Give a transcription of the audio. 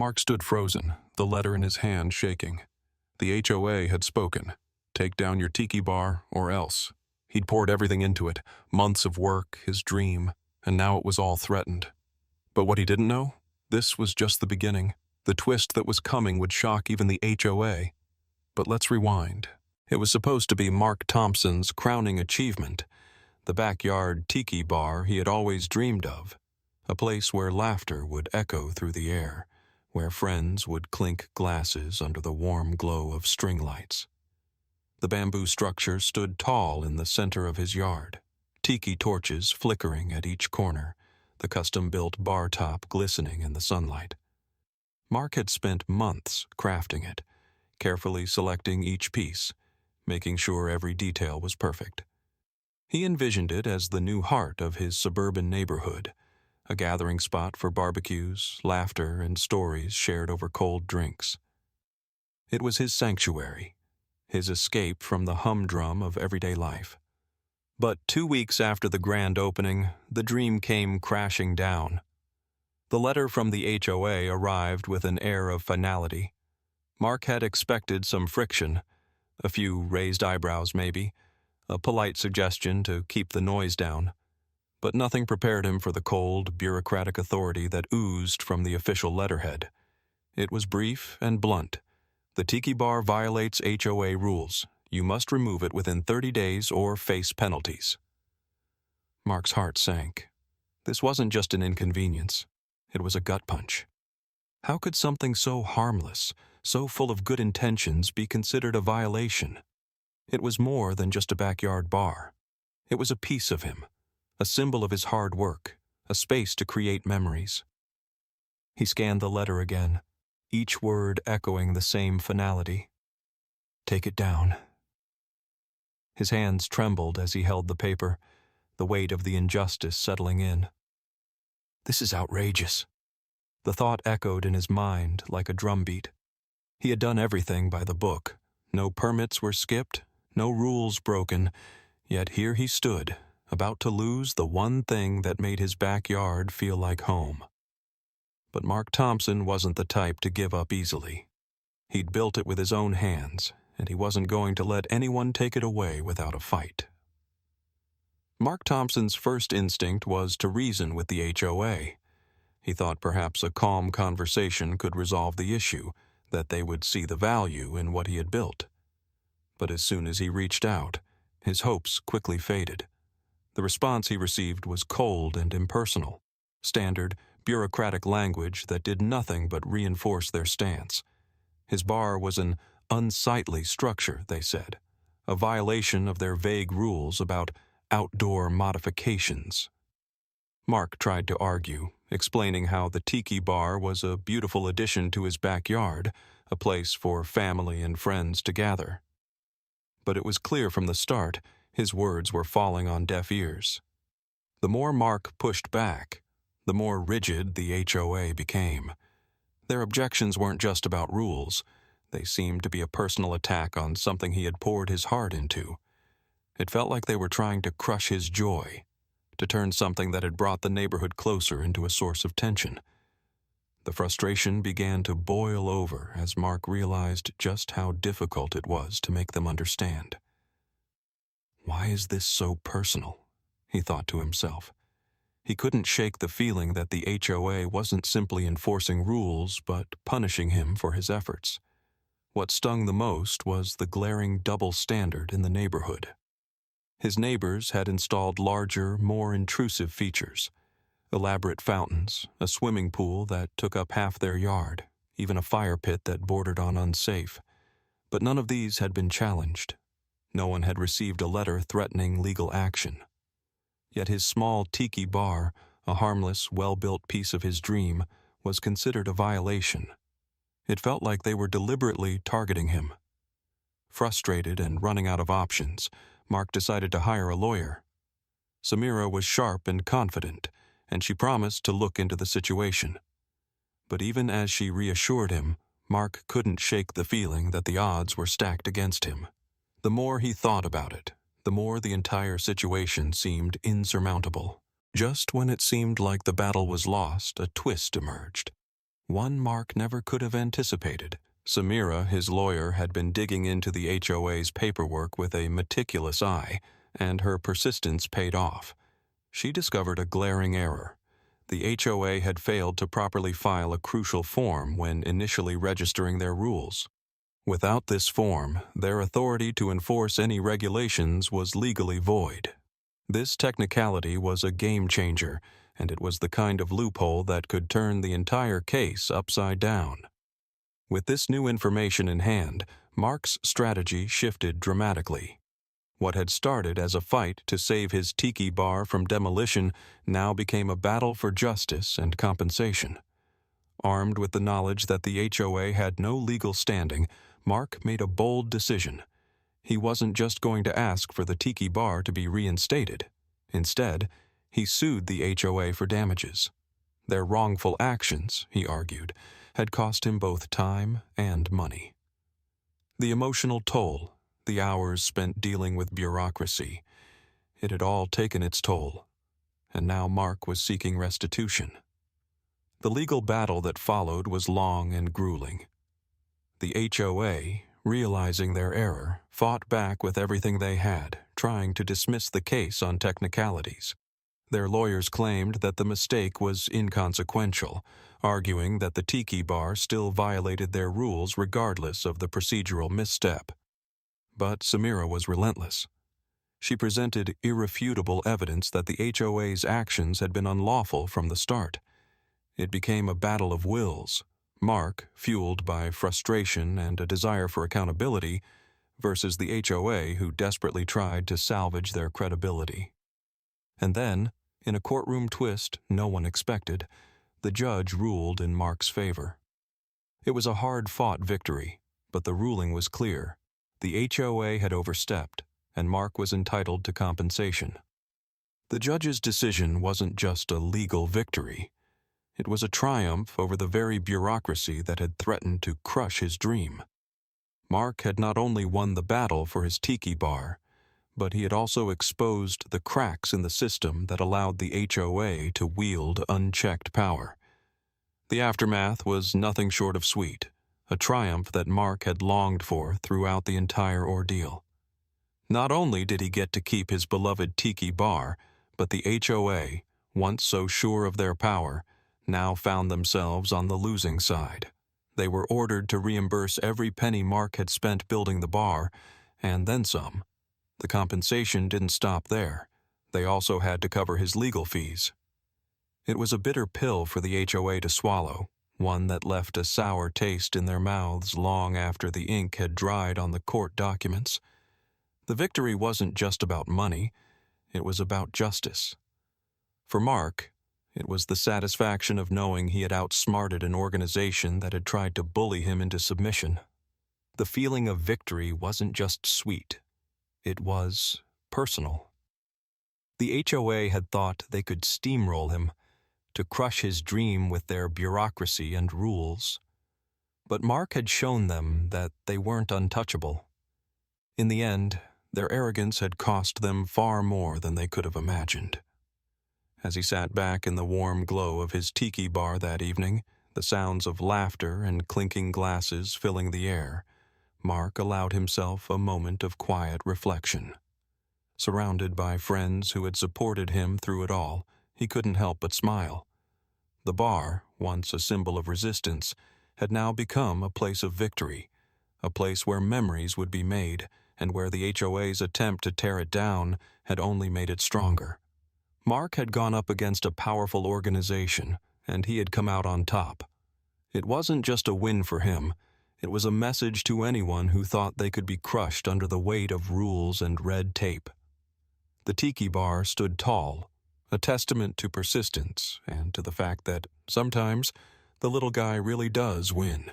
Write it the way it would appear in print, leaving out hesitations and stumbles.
Mark stood frozen, the letter in his hand shaking. The HOA had spoken. Take down your tiki bar, or else. He'd poured everything into it, months of work, his dream, and now it was all threatened. But what he didn't know? This was just the beginning. The twist that was coming would shock even the HOA. But let's rewind. It was supposed to be Mark Thompson's crowning achievement, the backyard tiki bar he had always dreamed of, a place where laughter would echo through the air, where friends would clink glasses under the warm glow of string lights. The bamboo structure stood tall in the center of his yard, tiki torches flickering at each corner, the custom-built bar top glistening in the sunlight. Mark had spent months crafting it, carefully selecting each piece, making sure every detail was perfect. He envisioned it as the new heart of his suburban neighborhood, a gathering spot for barbecues, laughter, and stories shared over cold drinks. It was his sanctuary, his escape from the humdrum of everyday life. But 2 weeks after the grand opening, the dream came crashing down. The letter from the HOA arrived with an air of finality. Mark had expected some friction, a few raised eyebrows maybe, a polite suggestion to keep the noise down. But nothing prepared him for the cold, bureaucratic authority that oozed from the official letterhead. It was brief and blunt. The tiki bar violates HOA rules. You must remove it within 30 days or face penalties. Mark's heart sank. This wasn't just an inconvenience. It was a gut punch. How could something so harmless, so full of good intentions, be considered a violation? It was more than just a backyard bar. It was a piece of him, a symbol of his hard work, a space to create memories. He scanned the letter again, each word echoing the same finality. Take it down. His hands trembled as he held the paper, the weight of the injustice settling in. This is outrageous. The thought echoed in his mind like a drumbeat. He had done everything by the book. No permits were skipped, no rules broken, yet here he stood, about to lose the one thing that made his backyard feel like home. But Mark Thompson wasn't the type to give up easily. He'd built it with his own hands, and he wasn't going to let anyone take it away without a fight. Mark Thompson's first instinct was to reason with the HOA. He thought perhaps a calm conversation could resolve the issue, that they would see the value in what he had built. But as soon as he reached out, his hopes quickly faded. The response he received was cold and impersonal, standard, bureaucratic language that did nothing but reinforce their stance. His bar was an unsightly structure, they said, a violation of their vague rules about outdoor modifications. Mark tried to argue, explaining how the tiki bar was a beautiful addition to his backyard, a place for family and friends to gather. But it was clear from the start his words were falling on deaf ears. The more Mark pushed back, the more rigid the HOA became. Their objections weren't just about rules. They seemed to be a personal attack on something he had poured his heart into. It felt like they were trying to crush his joy, to turn something that had brought the neighborhood closer into a source of tension. The frustration began to boil over as Mark realized just how difficult it was to make them understand. Why is this so personal? He thought to himself. He couldn't shake the feeling that the HOA wasn't simply enforcing rules but punishing him for his efforts. What stung the most was the glaring double standard in the neighborhood. His neighbors had installed larger, more intrusive features. Elaborate fountains, a swimming pool that took up half their yard, even a fire pit that bordered on unsafe. But none of these had been challenged. No one had received a letter threatening legal action. Yet his small tiki bar, a harmless, well-built piece of his dream, was considered a violation. It felt like they were deliberately targeting him. Frustrated and running out of options, Mark decided to hire a lawyer. Samira was sharp and confident, and she promised to look into the situation. But even as she reassured him, Mark couldn't shake the feeling that the odds were stacked against him. The more he thought about it, the more the entire situation seemed insurmountable. Just when it seemed like the battle was lost, a twist emerged. one Mark never could have anticipated. Samira, his lawyer, had been digging into the HOA's paperwork with a meticulous eye, and her persistence paid off. She discovered a glaring error. The HOA had failed to properly file a crucial form when initially registering their rules. Without this form, their authority to enforce any regulations was legally void. This technicality was a game changer, and it was the kind of loophole that could turn the entire case upside down. With this new information in hand, Mark's strategy shifted dramatically. What had started as a fight to save his Tiki bar from demolition now became a battle for justice and compensation. Armed with the knowledge that the HOA had no legal standing, Mark made a bold decision. He wasn't just going to ask for the Tiki bar to be reinstated. Instead, he sued the HOA for damages. Their wrongful actions, he argued, had cost him both time and money. The emotional toll, the hours spent dealing with bureaucracy, it had all taken its toll, and now Mark was seeking restitution. The legal battle that followed was long and grueling. The HOA, realizing their error, fought back with everything they had, trying to dismiss the case on technicalities. Their lawyers claimed that the mistake was inconsequential, arguing that the Tiki bar still violated their rules regardless of the procedural misstep. But Samira was relentless. She presented irrefutable evidence that the HOA's actions had been unlawful from the start. It became a battle of wills. Mark, fueled by frustration and a desire for accountability, versus the HOA, who desperately tried to salvage their credibility. And then, in a courtroom twist no one expected, the judge ruled in Mark's favor. It was a hard-fought victory, but the ruling was clear. The HOA had overstepped, and Mark was entitled to compensation. The judge's decision wasn't just a legal victory. It was a triumph over the very bureaucracy that had threatened to crush his dream. Mark had not only won the battle for his Tiki bar, but he had also exposed the cracks in the system that allowed the HOA to wield unchecked power. The aftermath was nothing short of sweet, a triumph that Mark had longed for throughout the entire ordeal. Not only did he get to keep his beloved Tiki bar, but the HOA, once so sure of their power, now found themselves on the losing side. They were ordered to reimburse every penny Mark had spent building the bar, and then some. The compensation didn't stop there. They also had to cover his legal fees. It was a bitter pill for the HOA to swallow, one that left a sour taste in their mouths long after the ink had dried on the court documents. The victory wasn't just about money, it was about justice. For Mark, it was the satisfaction of knowing he had outsmarted an organization that had tried to bully him into submission. The feeling of victory wasn't just sweet. It was personal. The HOA had thought they could steamroll him, to crush his dream with their bureaucracy and rules. But Mark had shown them that they weren't untouchable. In the end, their arrogance had cost them far more than they could have imagined. As he sat back in the warm glow of his Tiki bar that evening, the sounds of laughter and clinking glasses filling the air, Mark allowed himself a moment of quiet reflection. Surrounded by friends who had supported him through it all, he couldn't help but smile. The bar, once a symbol of resistance, had now become a place of victory, a place where memories would be made, and where the HOA's attempt to tear it down had only made it stronger. Mark had gone up against a powerful organization, and he had come out on top. It wasn't just a win for him, it was a message to anyone who thought they could be crushed under the weight of rules and red tape. The Tiki bar stood tall, a testament to persistence and to the fact that sometimes the little guy really does win.